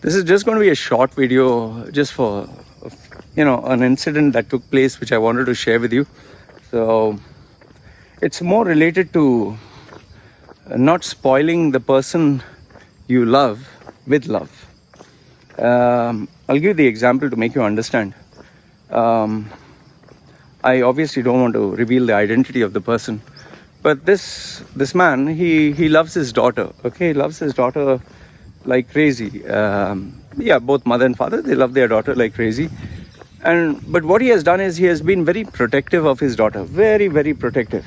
This is just going to be a short video just for, an incident that took place which I wanted to share with you. So it's more related to not spoiling the person you love with love. I'll give you the example to make you understand. I obviously don't want to reveal the identity of the person, but this man, he loves his daughter. Okay, he loves his daughter like crazy. Both mother and father, they love their daughter like crazy. But what he has done is he has been very protective of his daughter, very, very protective.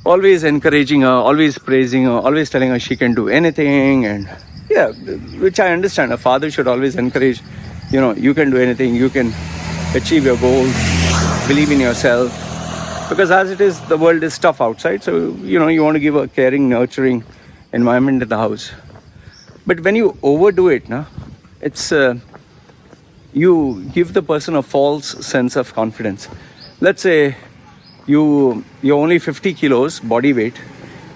Always encouraging her, always praising her, always telling her she can do anything. And which I understand. A father should always encourage, you can do anything, you can achieve your goals, believe in yourself. Because as it is, the world is tough outside. So, you want to give a caring, nurturing environment in the house. But when you overdo it, it's you give the person a false sense of confidence. Let's say you're only 50 kilos body weight,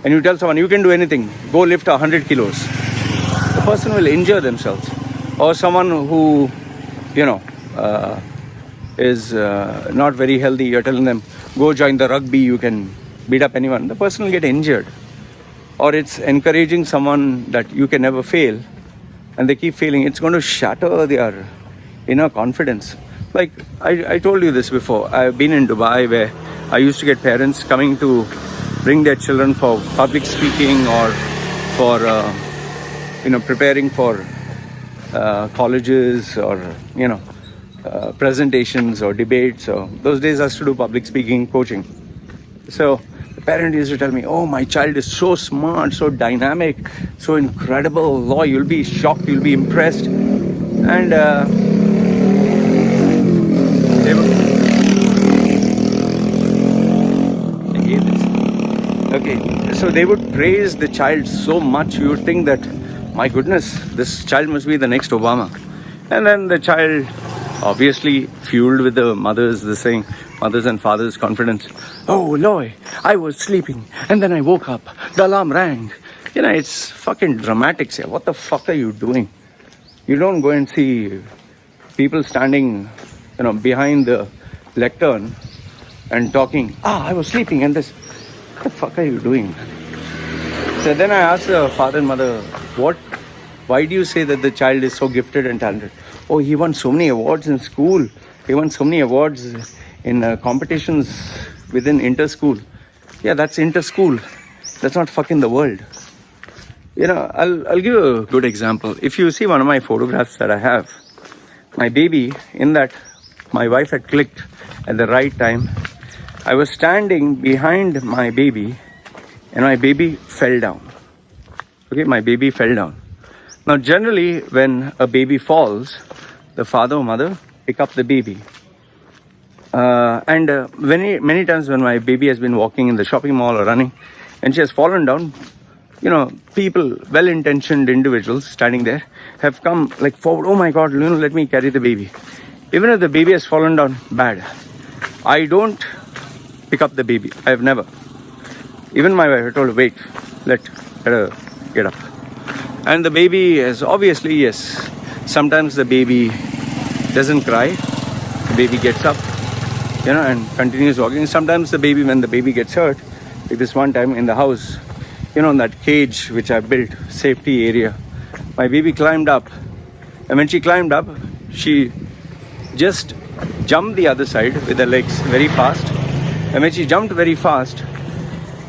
and you tell someone you can do anything, go lift 100 kilos. The person will injure themselves. Or someone who is not very healthy, you're telling them go join the rugby, you can beat up anyone. The person will get injured. Or it's encouraging someone that you can never fail, and they keep failing. It's going to shatter their inner confidence. Like I told you this before. I've been in Dubai where I used to get parents coming to bring their children for public speaking or for preparing for colleges or presentations or debates. Or those days I used to do public speaking coaching. So the parent used to tell me, oh, my child is so smart, so dynamic, so incredible. Loy, you'll be shocked, you'll be impressed. And so they would praise the child so much, you would think that, my goodness, this child must be the next Obama. And then the child, obviously fueled with the mothers and fathers' confidence. Oh, Loy, I was sleeping and then I woke up. The alarm rang. It's fucking dramatic. Say, what the fuck are you doing? You don't go and see people standing, behind the lectern and talking. I was sleeping and this. What the fuck are you doing? So then I asked the father and mother, why do you say that the child is so gifted and talented? Oh, he won so many awards in school. He won so many awards in competitions within inter-school. Yeah, that's inter-school. That's not fucking the world. I'll give you a good example. If you see one of my photographs that I have, my baby, in that my wife had clicked at the right time. I was standing behind my baby and my baby fell down. Okay, my baby fell down. Now, generally, when a baby falls, the father or mother pick up the baby. Many times when my baby has been walking in the shopping mall or running and she has fallen down, people, well-intentioned individuals standing there have come like forward. Oh my God, let me carry the baby. Even if the baby has fallen down bad, I don't pick up the baby. I have never. Even my wife, I told her, wait, let her get up. And the baby is obviously, yes, sometimes the baby doesn't cry. The baby gets up, and continues walking. Sometimes when the baby gets hurt, like this one time in the house, in that cage which I built, safety area, my baby climbed up. And when she climbed up, she just jumped the other side with her legs very fast. And when she jumped very fast,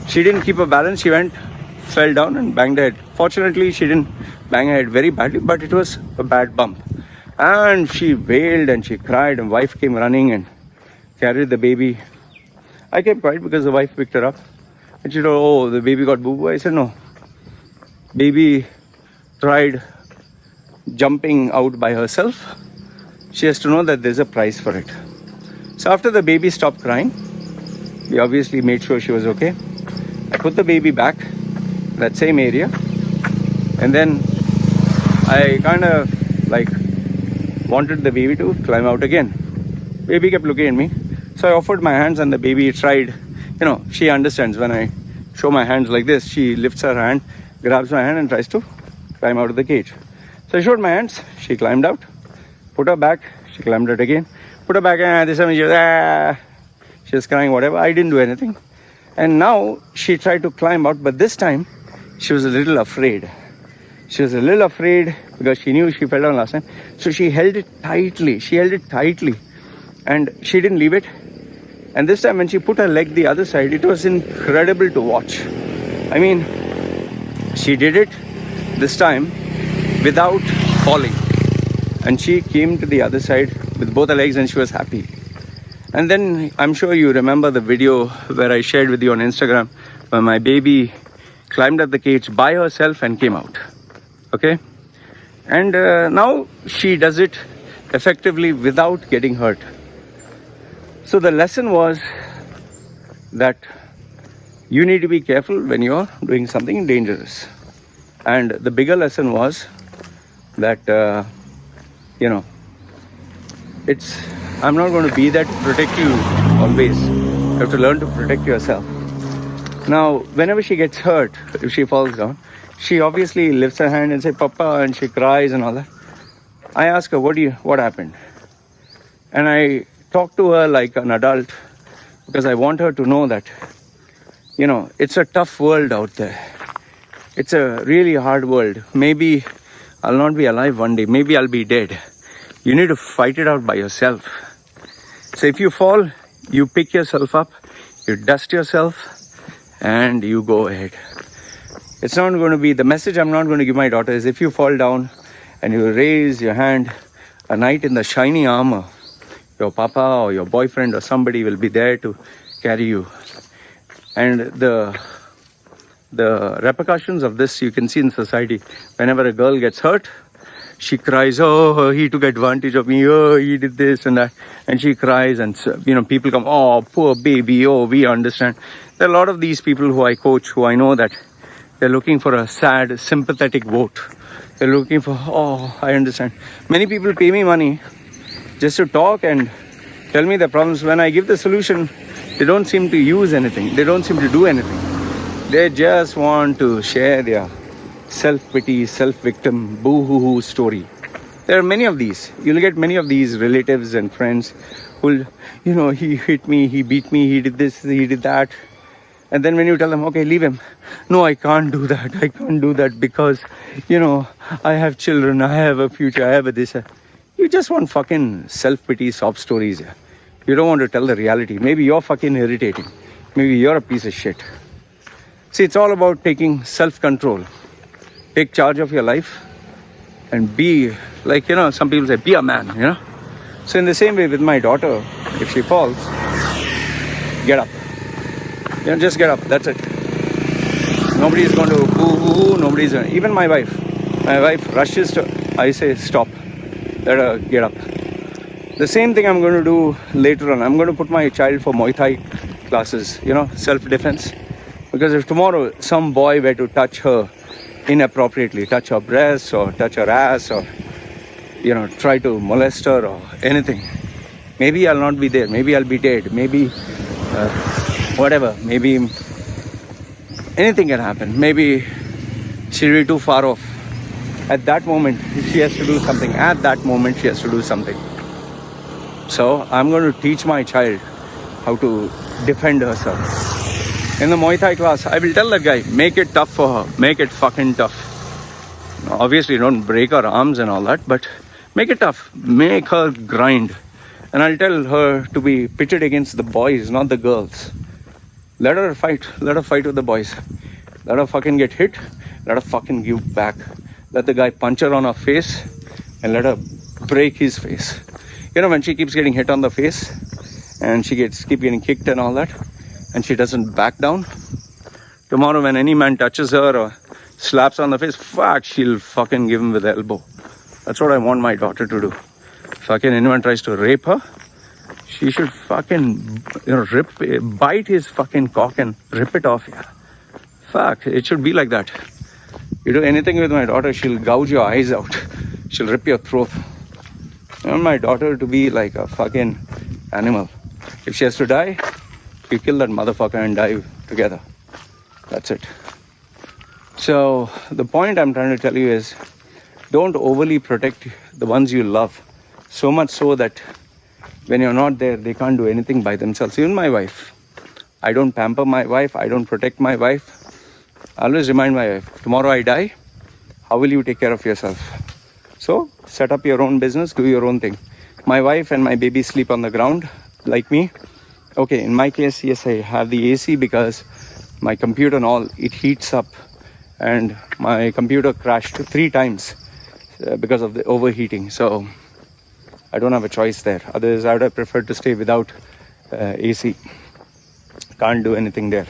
she didn't keep her balance. She fell down and banged her head. Fortunately, she didn't bang her head very badly, but it was a bad bump. And she wailed and she cried, and wife came running and carried the baby. I kept quiet because the wife picked her up. And she told, oh, the baby got boo-boo. I said, no. Baby tried jumping out by herself. She has to know that there's a price for it. So after the baby stopped crying, we obviously made sure she was okay. I put the baby back in that same area. And then I kind of wanted the baby to climb out again. Baby kept looking at me. So I offered my hands and the baby tried. She understands when I show my hands like this. She lifts her hand, grabs my hand and tries to climb out of the cage. So So I showed my hands. She climbed out, put her back. She climbed out again, put her back, and this time she was crying, whatever. I didn't do anything. And now she tried to climb out, but this time she was a little afraid. She was a little afraid because she knew she fell down last time. So she held it tightly. And she didn't leave it. And this time when she put her leg the other side, it was incredible to watch. I mean, she did it this time without falling. And she came to the other side with both her legs and she was happy. And then I'm sure you remember the video where I shared with you on Instagram where my baby climbed up the cage by herself and came out. Okay? And now she does it effectively without getting hurt. So the lesson was that you need to be careful when you're doing something dangerous. And the bigger lesson was that, I'm not going to be there to protect you always. You have to learn to protect yourself. Now, whenever she gets hurt, if she falls down, she obviously lifts her hand and says, Papa, and she cries and all that. I ask her, what happened? And I talk to her like an adult because I want her to know that, it's a tough world out there. It's a really hard world. Maybe I'll not be alive one day. Maybe I'll be dead. You need to fight it out by yourself. So if you fall, you pick yourself up, you dust yourself, and you go ahead. It's not going to be, the message I'm not going to give my daughter is if you fall down and you raise your hand, a knight in the shiny armor, your papa or your boyfriend or somebody will be there to carry you. And the repercussions of this you can see in society. Whenever a girl gets hurt, she cries, oh, he took advantage of me, oh, he did this and that. And she cries and, people come, oh, poor baby, oh, we understand. There are a lot of these people who I coach, who I know that they're looking for a sad, sympathetic vote. They're looking for, oh, I understand. Many people pay me money just to talk and tell me their problems. When I give the solution, they don't seem to use anything. They don't seem to do anything. They just want to share their self-pity, self-victim, boo-hoo-hoo story. There are many of these. You'll get many of these relatives and friends who'll, he hit me, he beat me, he did this, he did that. And then when you tell them, okay, leave him. No, I can't do that. I can't do that because, I have children, I have a future, I have a this. You just want fucking self-pity, sob stories. You don't want to tell the reality. Maybe you're fucking irritating. Maybe you're a piece of shit. See, it's all about taking self-control. Take charge of your life and be, like, some people say, be a man, So in the same way with my daughter, if she falls, get up. Just get up. That's it. Nobody's going to boo-hoo-hoo. Nobody's going to, even my wife. My wife rushes to, I say, stop. Let her get up. The same thing I'm going to do later on. I'm going to put my child for Muay Thai classes, self-defense. Because if tomorrow some boy were to touch her inappropriately, touch her breast or touch her ass or, try to molest her or anything, maybe I'll not be there. Maybe I'll be dead. Maybe whatever. Maybe anything can happen. Maybe she'll be too far off. At that moment, she has to do something. At that moment, she has to do something. So I'm going to teach my child how to defend herself. In the Muay Thai class, I will tell that guy, make it tough for her. Make it fucking tough. Obviously, don't break her arms and all that, but make it tough. Make her grind. And I'll tell her to be pitted against the boys, not the girls. Let her fight. Let her fight with the boys. Let her fucking get hit. Let her fucking give back. Let the guy punch her on her face and let her break his face. When she keeps getting hit on the face and she keep getting kicked and all that, and she doesn't back down, tomorrow when any man touches her or slaps her on the face, she'll fucking give him with the elbow. That's what I want my daughter to do. Fucking anyone tries to rape her, she should fucking, bite his fucking cock and rip it off. It should be like that. You do anything with my daughter, she'll gouge your eyes out. She'll rip your throat. I want my daughter to be like a fucking animal. If she has to die, we kill that motherfucker and die together. That's it. So the point I'm trying to tell you is, don't overly protect the ones you love. So much so that when you're not there, they can't do anything by themselves. Even my wife. I don't pamper my wife. I don't protect my wife. I always remind my wife, tomorrow I die, how will you take care of yourself? So set up your own business, do your own thing. My wife and my baby sleep on the ground like me. Okay, in my case, yes, I have the AC because my computer and all, it heats up. And my computer crashed 3 times because of the overheating. So I don't have a choice there. Otherwise, I would have preferred to stay without AC. Can't do anything there.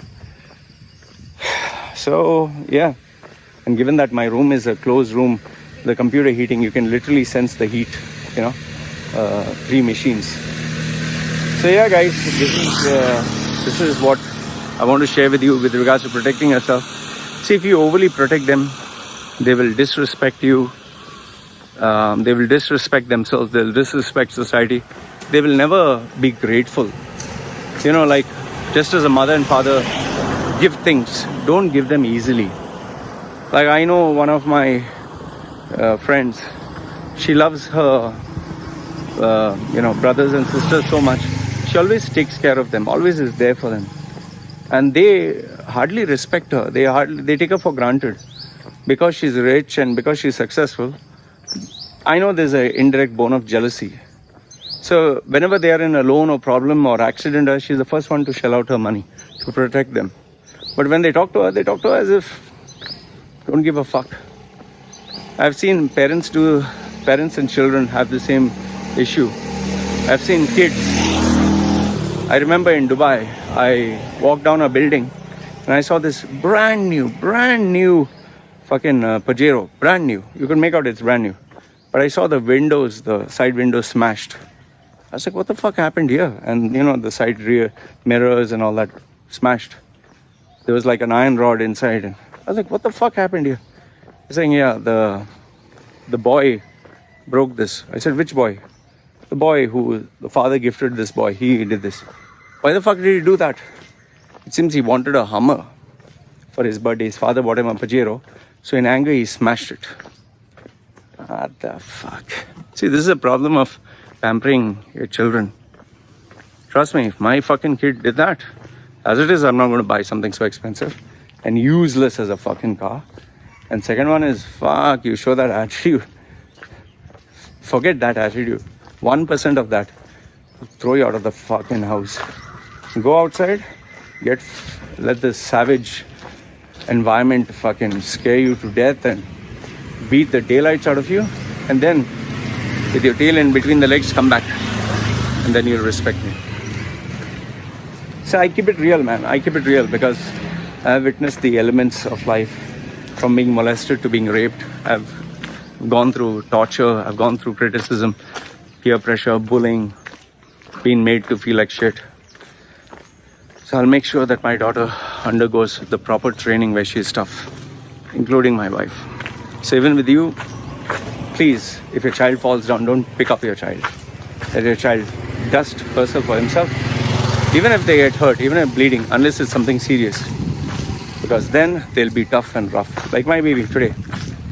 So yeah, and given that my room is a closed room, the computer heating, you can literally sense the heat, 3 machines. So yeah guys, this is what I want to share with you with regards to protecting yourself. See, if you overly protect them, they will disrespect you. They will disrespect themselves. They'll disrespect society. They will never be grateful. Like just as a mother and father give things, don't give them easily. Like I know one of my friends, she loves her brothers and sisters so much. She always takes care of them, always is there for them, and they hardly respect her. They take her for granted because she's rich and because she's successful. I know there's an indirect bone of jealousy. So whenever they are in a loan or problem or accident, she's the first one to shell out her money to protect them. But when they talk to her as if don't give a fuck. I've seen parents and children have the same issue. I've seen kids. I remember in Dubai, I walked down a building and I saw this brand new fucking Pajero, brand new. You can make out it's brand new. But I saw the side windows smashed. I was like, what the fuck happened here? And the side rear mirrors and all that smashed. There was like an iron rod inside. And I was like, what the fuck happened here? He's saying, yeah, the boy broke this. I said, which boy? The boy who the father gifted this boy. He did this. Why the fuck did he do that? It seems he wanted a Hummer for his birthday. His father bought him a Pajero. So in anger, he smashed it. What the fuck? See, this is a problem of pampering your children. Trust me, if my fucking kid did that, as it is, I'm not going to buy something so expensive and useless as a fucking car. And second one is, fuck, you show that attitude. Forget that attitude. 1% of that will throw you out of the fucking house. Go outside, let this savage environment fucking scare you to death and beat the daylights out of you, and then with your tail in between the legs, come back, and then you'll respect me. So I keep it real, man. I keep it real because I've witnessed the elements of life, from being molested to being raped. I've gone through torture, I've gone through criticism, peer pressure, bullying, being made to feel like shit. So I'll make sure that my daughter undergoes the proper training where she's tough, including my wife. So even with you, please, if your child falls down, don't pick up your child. Let your child dust herself or himself, even if they get hurt, even if bleeding, unless it's something serious. Because then they'll be tough and rough. Like my baby today,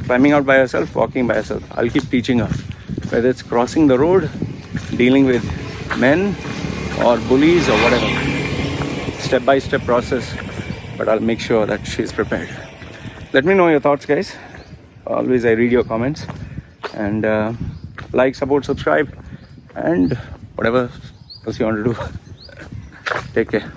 climbing out by herself, walking by herself. I'll keep teaching her, whether it's crossing the road, dealing with men or bullies or whatever. Step-by-step process, but I'll make sure that she's prepared. Let me know your thoughts, guys. Always I read your comments. And like, support, subscribe, and whatever else you want to do. Take care.